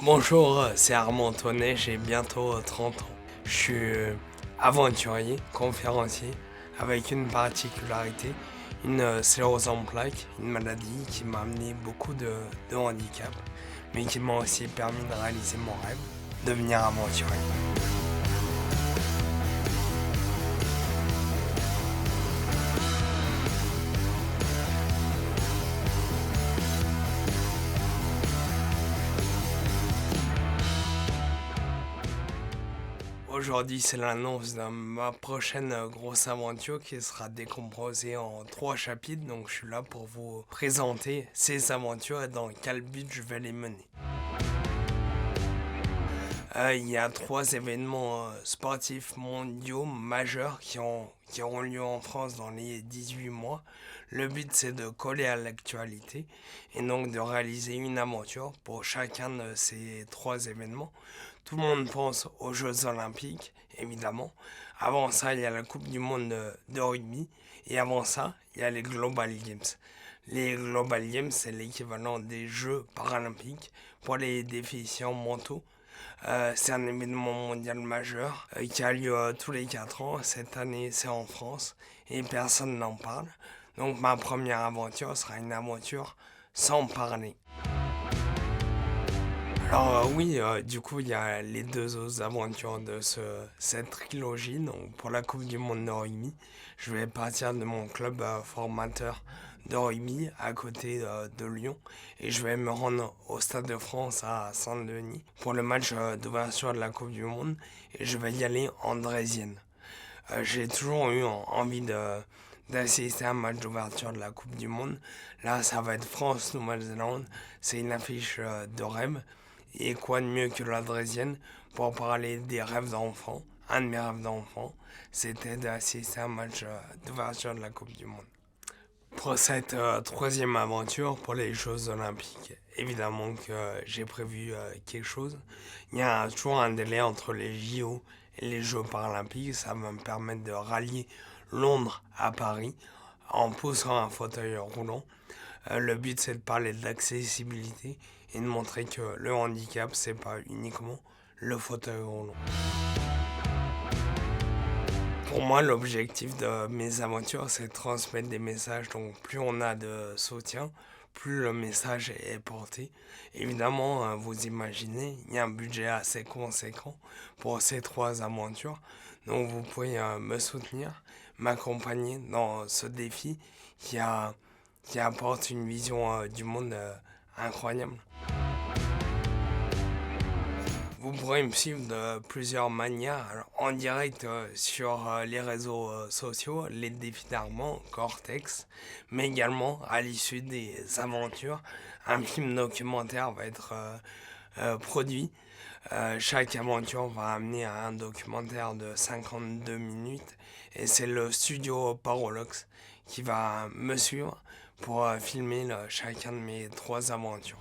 Bonjour, c'est Armand Antonet, j'ai bientôt 30 ans. Je suis aventurier, conférencier, avec une particularité, une sclérose en plaques, une maladie qui m'a amené beaucoup de handicap, mais qui m'a aussi permis de réaliser mon rêve, devenir aventurier. Aujourd'hui, c'est l'annonce de ma prochaine grosse aventure qui sera décomposée en 3 chapitres. Donc, je suis là pour vous présenter ces aventures et dans quel but je vais les mener. Il y a 3 événements sportifs mondiaux majeurs qui auront lieu en France dans les 18 mois. Le but, c'est de coller à l'actualité et donc de réaliser une aventure pour chacun de ces 3 événements. Tout le monde pense aux Jeux Olympiques, évidemment. Avant ça, il y a la Coupe du Monde de rugby. Et avant ça, il y a les Global Games. Les Global Games, c'est l'équivalent des Jeux paralympiques pour les déficients mentaux. C'est un événement mondial majeur qui a lieu tous les 4 ans. Cette année, c'est en France et personne n'en parle. Donc ma première aventure sera une aventure sans parler. Alors oui, du coup, il y a les 2 autres aventures de cette trilogie. Donc pour la Coupe du Monde de rugby, je vais partir de mon club formateur de rugby à côté de Lyon et je vais me rendre au Stade de France à Saint-Denis pour le match d'ouverture de la Coupe du Monde et je vais y aller en draisienne. J'ai toujours eu envie d'assister à un match d'ouverture de la Coupe du Monde. Là, ça va être France-Nouvelle-Zélande. C'est une affiche de rêve. Et quoi de mieux que la draisienne pour parler des rêves d'enfant. Un de mes rêves d'enfant, c'était d'assister à un match d'ouverture de la Coupe du Monde. Pour cette 3e aventure, pour les Jeux Olympiques, évidemment que j'ai prévu quelque chose. Il y a toujours un délai entre les JO et les Jeux Paralympiques. Ça va me permettre de rallier Londres à Paris en poussant un fauteuil roulant. Le but, c'est de parler de l'accessibilité et de montrer que le handicap, c'est pas uniquement le fauteuil roulant. Pour moi, l'objectif de mes aventures, c'est de transmettre des messages. Donc, plus on a de soutien, plus le message est porté. Évidemment, vous imaginez, il y a un budget assez conséquent pour ces 3 aventures. Donc, vous pouvez me soutenir, m'accompagner dans ce défi qui apporte une vision du monde incroyable. Vous pourrez me suivre de plusieurs manières. Alors, en direct sur les réseaux sociaux, les défis d'Armand, Cortex, mais également à l'issue des aventures, un film documentaire va être produit. Chaque aventure va amener à un documentaire de 52 minutes et c'est le studio Parolox qui va me suivre pour filmer chacun de mes 3 aventures.